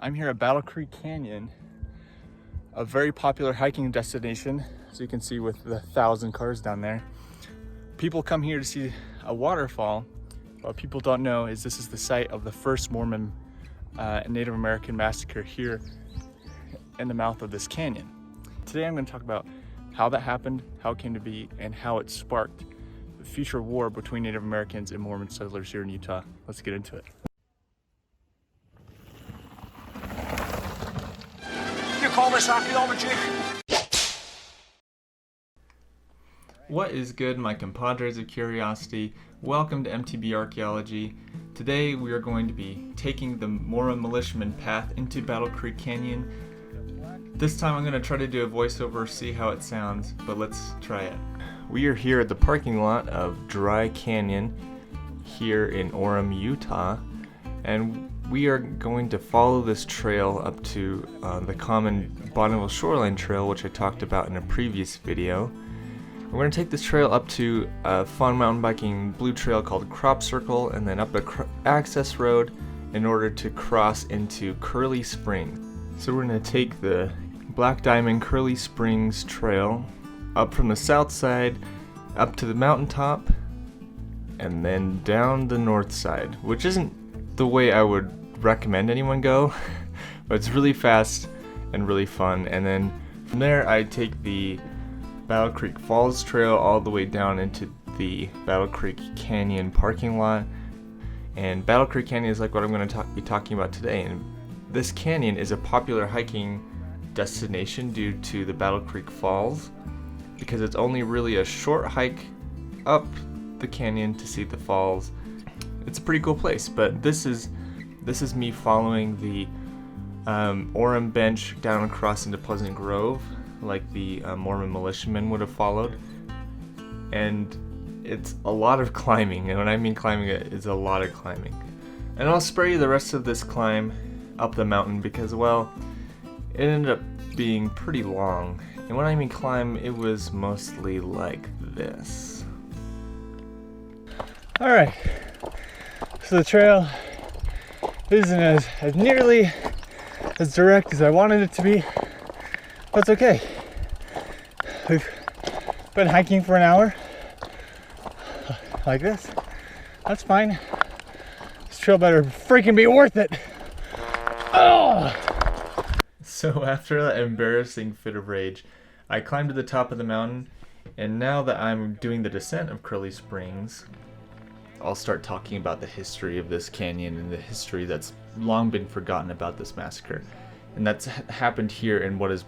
I'm here at Battle Creek Canyon, a very popular hiking destination, as you can see with the 1,000 cars down there. People come here to see a waterfall. What people don't know is this is the site of the first Mormon Native American massacre here in the mouth of this canyon. Today I'm going to talk about how that happened, how it came to be, and how it sparked the future war between Native Americans and Mormon settlers here in Utah. Let's get into it. You call this archaeology? What is good, my compadres of curiosity? Welcome to MTB Archaeology. Today we are going to be taking the Mormon militiaman path into Battle Creek Canyon. This time I'm going to try to do a voiceover, see how it sounds, but let's try it. We are here at the parking lot of Dry Canyon here in Orem, Utah, and we are going to follow this trail up to the common Bonneville Shoreline Trail, which I talked about in a previous video. We're going to take this trail up to a fun mountain biking blue trail called Crop Circle, and then up a access road in order to cross into Curly Springs. So we're going to take the Black Diamond Curly Springs Trail up from the south side up to the mountaintop and then down the north side, which isn't the way I would recommend anyone go, but it's really fast and really fun. And then from there I take the Battle Creek Falls Trail all the way down into the Battle Creek Canyon parking lot. And Battle Creek Canyon is like what I'm going to be talking about today. And this canyon is a popular hiking destination due to the Battle Creek Falls, because it's only really a short hike up the canyon to see the falls. It's a pretty cool place, but this is me following the Orem bench down across into Pleasant Grove, like the Mormon militiamen would have followed. And it's a lot of climbing, and when I mean climbing, it's a lot of climbing. And I'll spare you the rest of this climb up the mountain because, well, it ended up being pretty long. And when I mean climb, it was mostly like this. Alright, so the trail isn't as nearly as direct as I wanted it to be, but it's okay. We've been hiking for an hour like this. That's fine. This trail better freaking be worth it. Oh! So after that embarrassing fit of rage, I climbed to the top of the mountain, and now that I'm doing the descent of Curly Springs, I'll start talking about the history of this canyon and the history that's long been forgotten about this massacre. And that's happened here in what is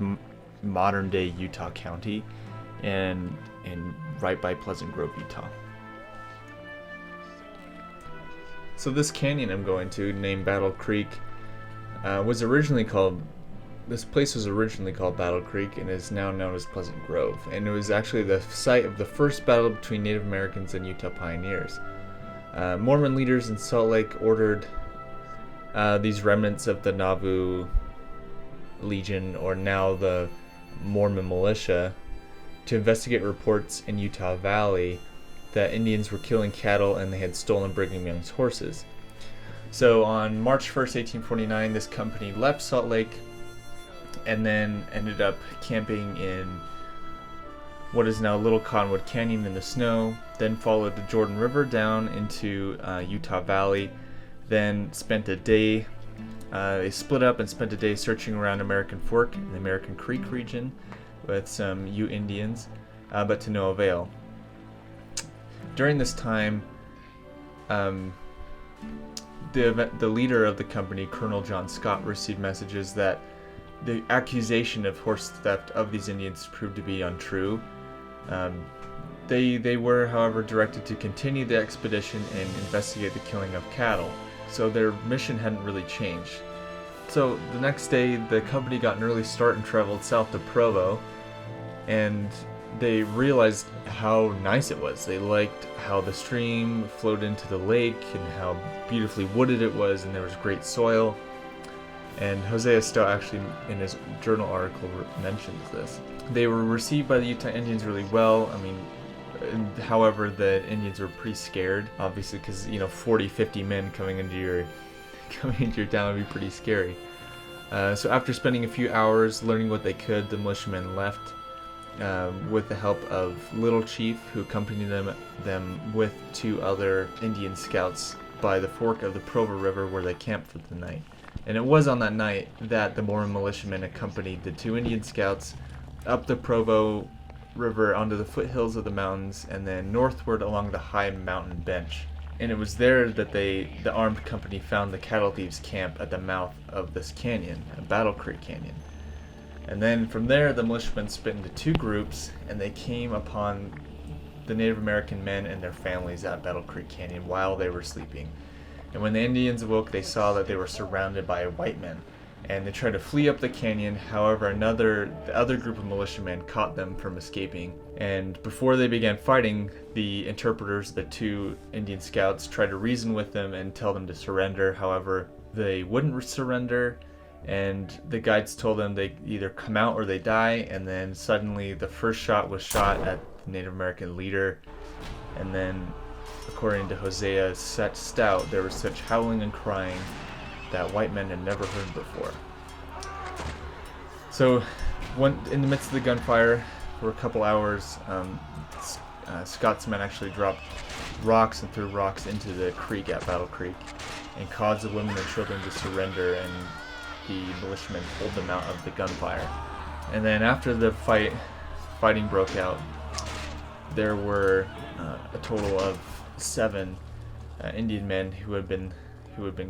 modern day Utah County and right by Pleasant Grove, Utah. So this canyon I'm going to, named Battle Creek, this place was originally called Battle Creek and is now known as Pleasant Grove. And it was actually the site of the first battle between Native Americans and Utah pioneers. Mormon leaders in Salt Lake ordered these remnants of the Nauvoo Legion, or now the Mormon Militia, to investigate reports in Utah Valley that Indians were killing cattle and they had stolen Brigham Young's horses. So on March 1st, 1849, this company left Salt Lake and then ended up camping in what is now Little Cottonwood Canyon in the snow, then followed the Jordan River down into Utah Valley, then spent a day, they split up and spent a day searching around American Fork in the American Creek region with some Ute Indians, but to no avail. During this time, the leader of the company, Colonel John Scott, received messages that the accusation of horse theft of these Indians proved to be untrue. They were, however, directed to continue the expedition and investigate the killing of cattle, so their mission hadn't really changed. So the next day, the company got an early start and traveled south to Provo, and they realized how nice it was. They liked how the stream flowed into the lake and how beautifully wooded it was, and there was great soil. And Hosea Stout actually, in his journal article, mentions this. They were received by the Utah Indians really well. I mean, however, the Indians were pretty scared, obviously, because 40, 50 men coming into your town would be pretty scary. So after spending a few hours learning what they could, the militiamen left with the help of Little Chief, who accompanied them with 2 other Indian scouts by the fork of the Provo River, where they camped for the night. And it was on that night that the Mormon militiamen accompanied the 2 Indian scouts up the Provo River onto the foothills of the mountains and then northward along the high mountain bench. And it was there that the armed company found the cattle thieves' camp at the mouth of this canyon, Battle Creek Canyon. And then from there, the militiamen split into 2 groups, and they came upon the Native American men and their families at Battle Creek Canyon while they were sleeping. And when the Indians awoke, they saw that they were surrounded by white men, and they tried to flee up the canyon. However, the other group of militiamen caught them from escaping. And before they began fighting, the interpreters, the 2 Indian scouts, tried to reason with them and tell them to surrender. However, they wouldn't surrender, and the guides told them they either come out or they die. And then suddenly the first shot was shot at the Native American leader, and then according to Hosea Stout, there was such howling and crying that white men had never heard before. So in the midst of the gunfire for a couple hours, Scott's men actually dropped rocks and threw rocks into the creek at Battle Creek and caused the women and children to surrender, and the militiamen pulled them out of the gunfire. And then after the fighting broke out, there were a total of 7 Indian men who had been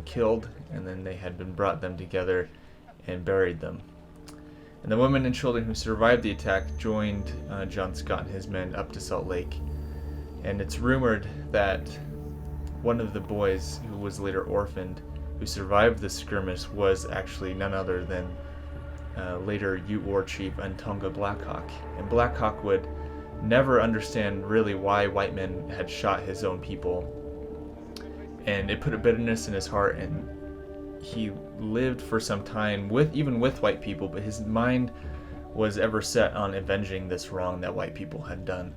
killed, and then they had been brought them together and buried them. And the women and children who survived the attack joined John Scott and his men up to Salt Lake. And it's rumored that one of the boys, who was later orphaned, who survived the skirmish, was actually none other than later Ute War Chief Untonga Blackhawk. And Blackhawk would never understand really why white men had shot his own people, and it put a bitterness in his heart, and he lived for some time even with white people, but his mind was ever set on avenging this wrong that white people had done.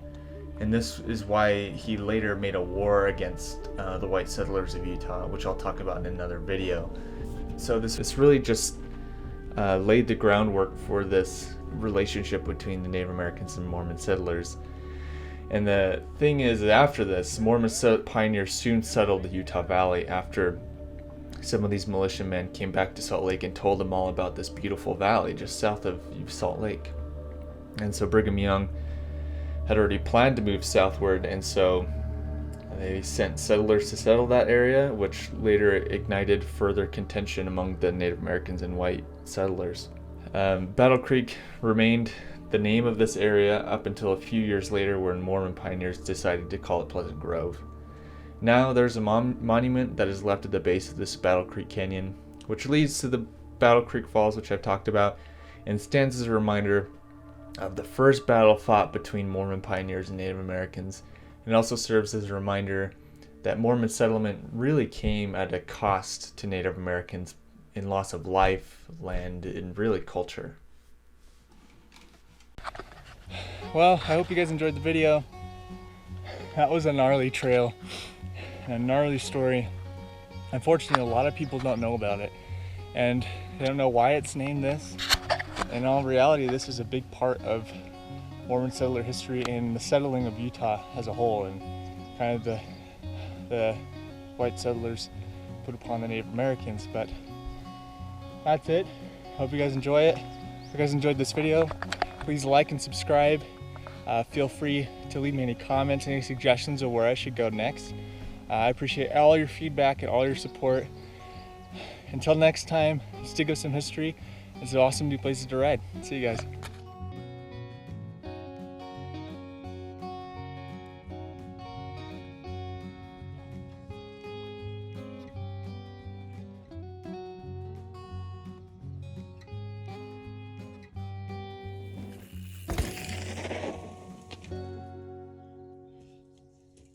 And this is why he later made a war against the white settlers of Utah, which I'll talk about in another video. So this really just laid the groundwork for this relationship between the Native Americans and Mormon settlers. And the thing is that after this, Mormon pioneers soon settled the Utah Valley after some of these militiamen came back to Salt Lake and told them all about this beautiful valley just south of Salt Lake. And so Brigham Young had already planned to move southward, and so they sent settlers to settle that area, which later ignited further contention among the Native Americans and white settlers. Battle Creek remained the name of this area up until a few years later, when Mormon pioneers decided to call it Pleasant Grove. Now there's a monument that is left at the base of this Battle Creek Canyon, which leads to the Battle Creek Falls, which I've talked about, and stands as a reminder of the first battle fought between Mormon pioneers and Native Americans. It also serves as a reminder that Mormon settlement really came at a cost to Native Americans in loss of life, land, and really culture. Well, I hope you guys enjoyed the video. That was a gnarly trail and a gnarly story. Unfortunately, a lot of people don't know about it, and they don't know why it's named this. In all reality, this is a big part of Mormon settler history and the settling of Utah as a whole, and kind of the white settlers put upon the Native Americans. But that's it. Hope you guys enjoy it. If you guys enjoyed this video, please like and subscribe. Feel free to leave me any comments, any suggestions of where I should go next. I appreciate all your feedback and all your support. Until next time, let's dig up some history. It's an awesome new places to ride. See you guys.